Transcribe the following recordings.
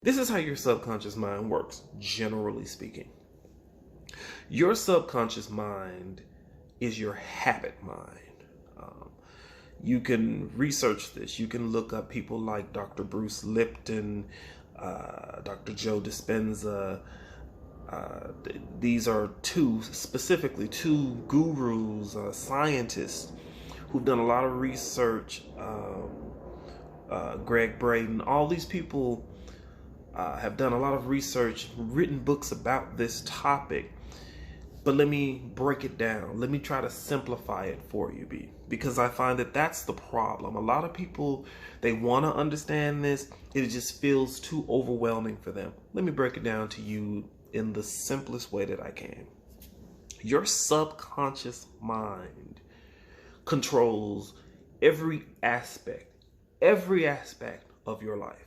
This is how your subconscious mind works, generally speaking. Your subconscious mind is your habit mind. Um, you can research this. You can look up people like Dr. Bruce Lipton, Dr. Joe Dispenza. These are specifically two gurus, scientists who've done a lot of research. Greg Braden, all these people have done a lot of research, written books about this topic. But let me break it down. Let me try to simplify it for you, because I find that that's the problem. A lot of people, they want to understand this. It just feels too overwhelming for them. Let me break it down to you in the simplest way that I can. Your subconscious mind controls every aspect of your life.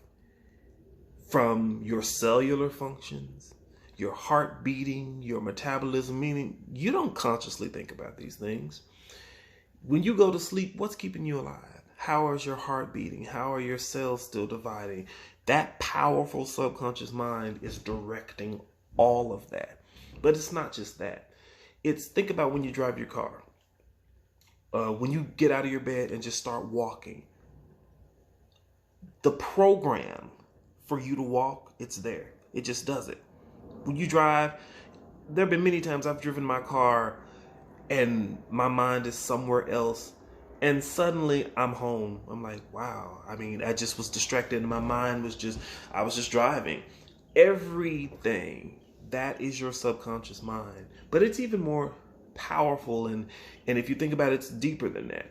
From your cellular functions, your heart beating, your metabolism, meaning you don't consciously think about these things. When you go to sleep, what's keeping you alive? How is your heart beating? How are your cells still dividing? That powerful subconscious mind is directing all of that. But it's not just that. Think about when you drive your car. When you get out of your bed and just start walking. The program for you to walk, it's there. It just does it. When you drive, there have been many times I've driven my car and my mind is somewhere else, and suddenly I'm home. I'm like, wow. I just was distracted and my mind was I was just driving. Everything, that is your subconscious mind. But it's even more powerful, and if you think about it, it's deeper than that.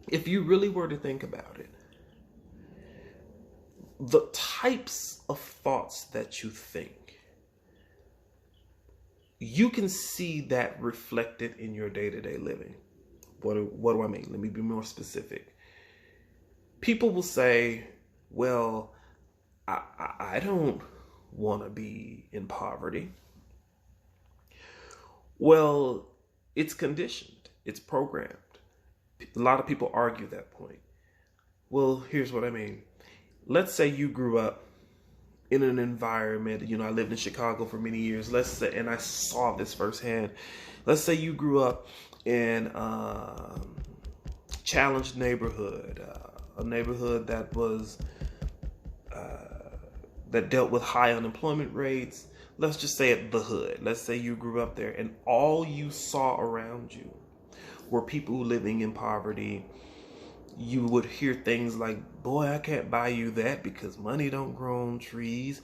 If you really were to think about it, the types of thoughts that you think, you can see that reflected in your day-to-day living. What do I mean? Let me be more specific. People will say, well, I don't want to be in poverty. Well, it's conditioned. It's programmed. A lot of people argue that point. Well, here's what I mean. Let's say you grew up in an environment, I lived in Chicago for many years, let's say, and I saw this firsthand. Let's say you grew up in a challenged neighborhood, a neighborhood that was, that dealt with high unemployment rates. Let's just say it, the hood. Let's say you grew up there and all you saw around you were people living in poverty. You would hear things like, boy, I can't buy you that because money don't grow on trees.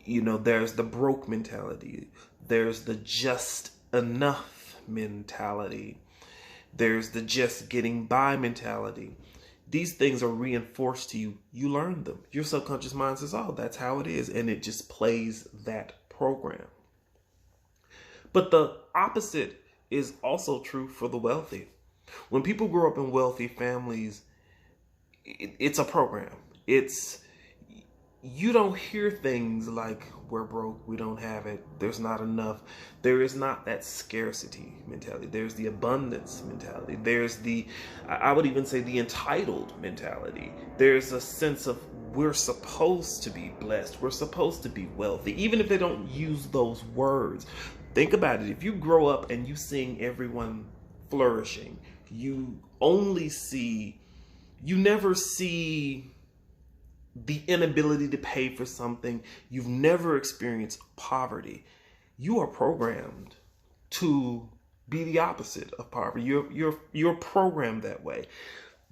There's the broke mentality. There's the just enough mentality. There's the just getting by mentality. These things are reinforced to you. You learn them. Your subconscious mind says, oh, that's how it is. And it just plays that program. But the opposite is also true for the wealthy. When people grow up in wealthy families, it's a program. You don't hear things like, we're broke, we don't have it, there's not enough. There is not that scarcity mentality. There's the abundance mentality. There's I would even say the entitled mentality. There's a sense of, we're supposed to be blessed. We're supposed to be wealthy, even if they don't use those words. Think about it. If you grow up and you seeing everyone flourishing, you never see the inability to pay for something. You've never experienced poverty. You are programmed to be the opposite of poverty. You're programmed that way.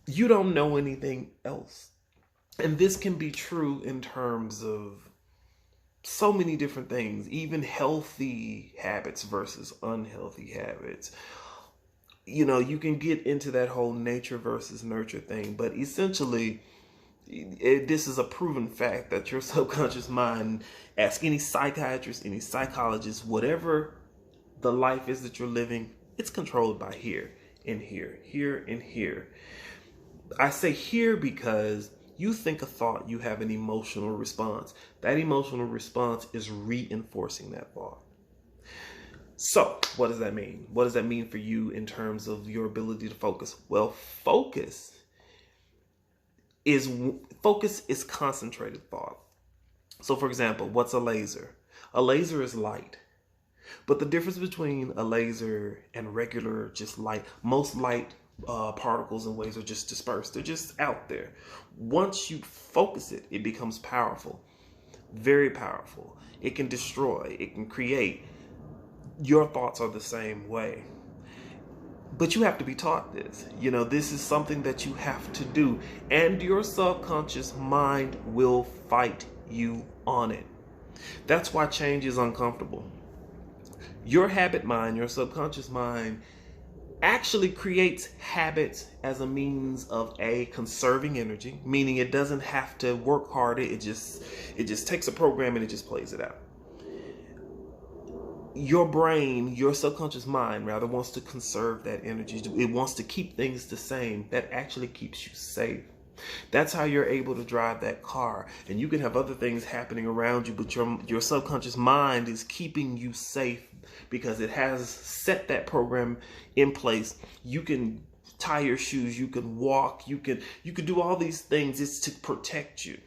You don't know anything else. And this can be true in terms of so many different things, even healthy habits versus unhealthy habits. You can get into that whole nature versus nurture thing, but essentially, this is a proven fact that your subconscious mind, ask any psychiatrist, any psychologist, whatever the life is that you're living, it's controlled by here and here, here and here. I say here because you think a thought, you have an emotional response. That emotional response is reinforcing that thought. So, what does that mean? What does that mean for you in terms of your ability to focus? Well, focus is concentrated thought. So for example, what's a laser? A laser is light. But the difference between a laser and regular just light, most light particles and waves are just dispersed. They're just out there. Once you focus it, it becomes powerful, very powerful. It can destroy, it can create. Your thoughts are the same way. But you have to be taught this. You know, this is something that you have to do. And your subconscious mind will fight you on it. That's why change is uncomfortable. Your habit mind, your subconscious mind, actually creates habits as a means of conserving energy, meaning it doesn't have to work harder. It just takes a program and it just plays it out. Your brain, your subconscious mind rather, wants to conserve that energy. It wants to keep things the same. That actually keeps you safe. That's how you're able to drive that car. And you can have other things happening around you, but your subconscious mind is keeping you safe because it has set that program in place. You can tie your shoes, you can walk, you can do all these things. It's to protect you.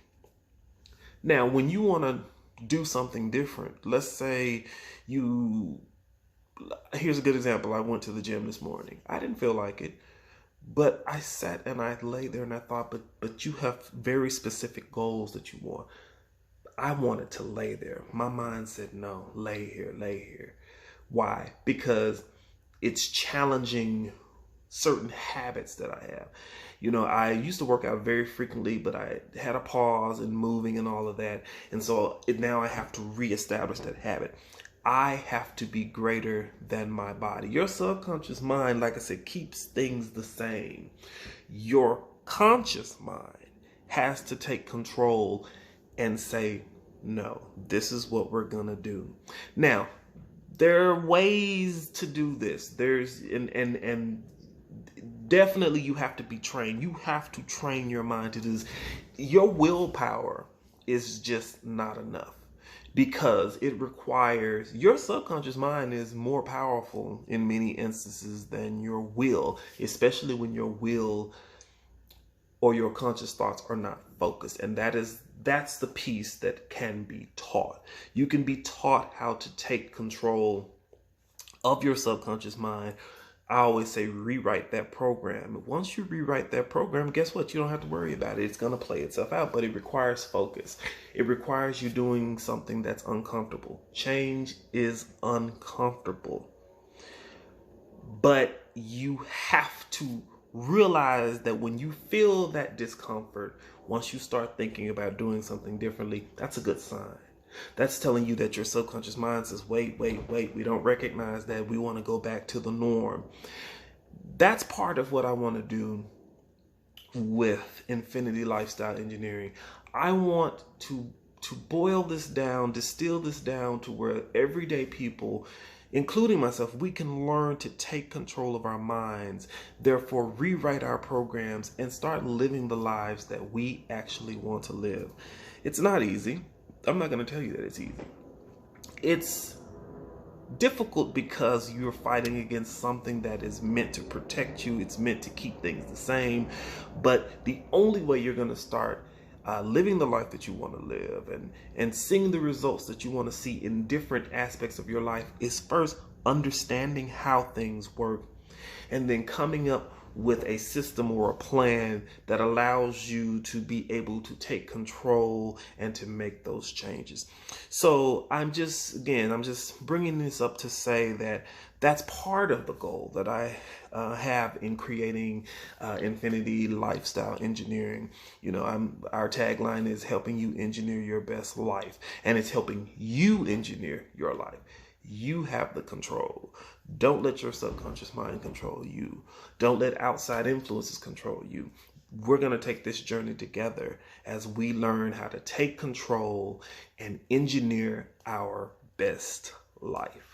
Now, when you want to do something different, let's say here's a good example. I went to the gym this morning. I didn't feel like it. But I sat and I lay there and I thought, but you have very specific goals that you want. I wanted to lay there. My mind said, no, lay here, lay here. Why? Because it's challenging certain habits that I have. You know, I used to work out very frequently, but I had a pause in moving and all of that. And so now I have to reestablish that habit. I have to be greater than my body. Your subconscious mind, like I said, keeps things the same. Your conscious mind has to take control and say, no, this is what we're going to do. Now, there are ways to do this. And definitely you have to be trained. You have to train your mind to do this. Your willpower is just not enough. Because it requires, your subconscious mind is more powerful in many instances than your will, especially when your will or your conscious thoughts are not focused. And that's the piece that can be taught. You can be taught how to take control of your subconscious mind. I always say rewrite that program. Once you rewrite that program, guess what? You don't have to worry about it. It's going to play itself out, but it requires focus. It requires you doing something that's uncomfortable. Change is uncomfortable. But you have to realize that when you feel that discomfort, once you start thinking about doing something differently, that's a good sign. That's telling you that your subconscious mind says, wait, we don't recognize that. We want to go back to the norm. That's part of what I want to do with Infinity Lifestyle Engineering. I want to boil this down, distill this down to where everyday people, including myself, we can learn to take control of our minds, therefore rewrite our programs and start living the lives that we actually want to live. It's not easy. I'm not going to tell you that it's easy. It's difficult because you're fighting against something that is meant to protect you. It's meant to keep things the same. But the only way you're going to start living the life that you want to live and seeing the results that you want to see in different aspects of your life is first understanding how things work and then coming up with a system or a plan that allows you to be able to take control and to make those changes. So I'm just bringing this up to say that that's part of the goal that I have in creating Infinity Lifestyle Engineering. You know, our tagline is helping you engineer your best life, and it's helping you engineer your life. You have the control. Don't let your subconscious mind control you. Don't let outside influences control you. We're going to take this journey together as we learn how to take control and engineer our best life.